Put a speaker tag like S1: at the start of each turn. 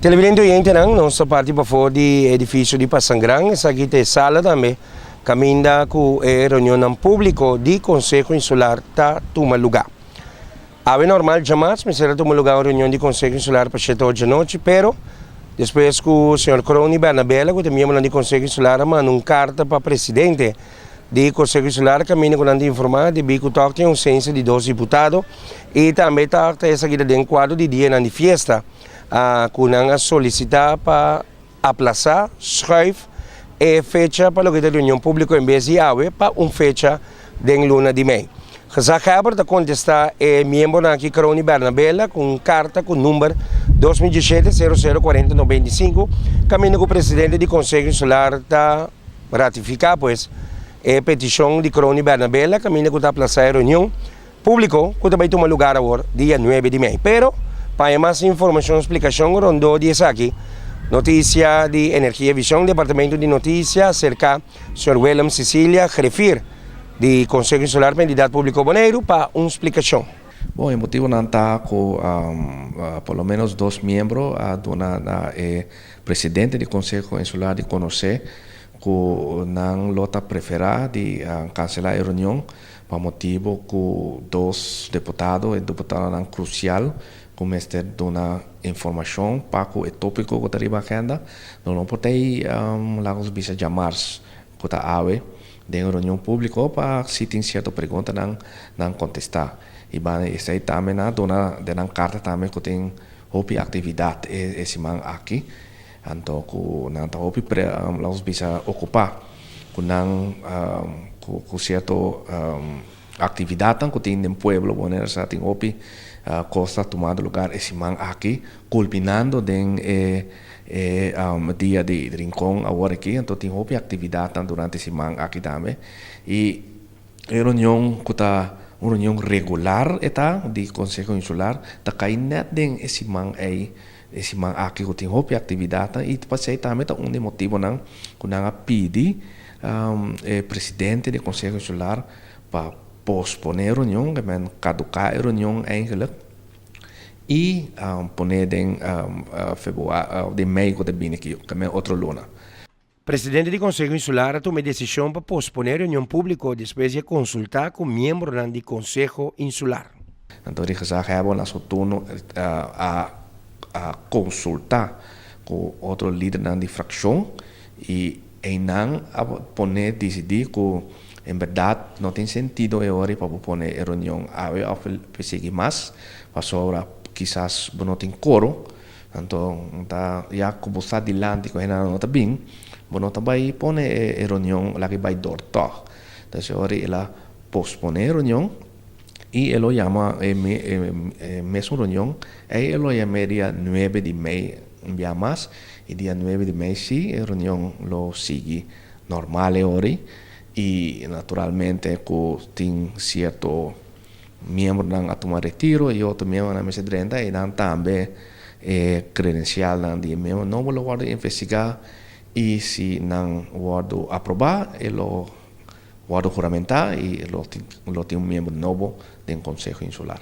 S1: Televidente oriente nang non sta parte pa for di edificio di Passangrang sa kita sala também caminda ku reunião público di Conselho Insular ta Tumaluga. Ave normal jamais me será Tumaluga a reunião di Conselho Insular para 7 horas da noite, pero depois que o senhor Croni Bernabella, que também é do Conselho Insular, mandou uma carta para o presidente do Conselho Insular, que me não informar de que tem uma ausência de 2 deputados e também está essa guida de enquadro de dia na festa. Kunang solicitar para aplazar, schuif e fecha para a reunião pública em vez de AWE para uma fecha de luna de mei. Gezag Heber da contestar é membro aqui Croni Bernabella com carta com número 2017-004095, caminho com o presidente do Conselho Insular para ratificar pois a petição de Croni Bernabella, caminho com a aplazar a reunião pública que também toma lugar agora dia 9 de mei. Pero para mais informação e explicação, rondou diz aqui notícia de Energia e Visão, Departamento de Notícias, acerca do Sr. William Cecília Grefir, do Conselho Insular Candidato Público Boneiro, para uma explicação.
S2: Bom, o motivo não está com pelo menos 2 membros, presidente do Conselho Insular de conhecer que não lota preferir de cancelar a reunião, por motivo que 2 deputados e deputada não crucial como este dona informação para o tópico que está na agenda, não pode lagos bisa jamars que está AWE de reunião pública para se tem certa pergunta não contestar. E bem, isso aí também dona de carta também que tem hopi atividade esse man aqui, então que não está hopi lagos bisa ocupar com certa atividade que tem no pueblo, boner sa tem hopi costa tomando lugar esse man aqui, culminando em dia de rincão agora aqui, então tem houve atividade durante esse man aqui também e reunião que está uma reunião regular eta de Conselho Insular está caindo den esse man aqui que tem houve atividade e passei também tá motivo não que não pedi presidente do Conselho Insular para posponer a reunião, que men caducar a reunião eigenlijk e poner em fevereiro de mei que vem aqui, que é outra luna.
S1: Presidente do Conselho Insular tomou decisão para posponer a reunião pública depois de consultar com membros do Conselho Insular.
S2: Então, ele já recebeu na sua turno a consultar com outro líder da fração e não poner decidir que em verdade, não tem sentido agora para pôr a reunião a perseguir mais, para sobra, quizás não tem coro, então, já que você está adiante, que não está bem, você também põe a reunião lá que vai dortar. Então, agora, ela pospõe a reunião e ela chama a mesma reunião, e ela chama dia 9 de mei, envia mais, e dia 9 de mei, sim, a reunião lo sigue normal agora. E naturalmente tem certo membro a tomar retiro e outro membro na mesa direita e também credencial de membro não vou investigar e se não vou aprovar ele vou juramentar e ele tem membro novo do Conselho Insular.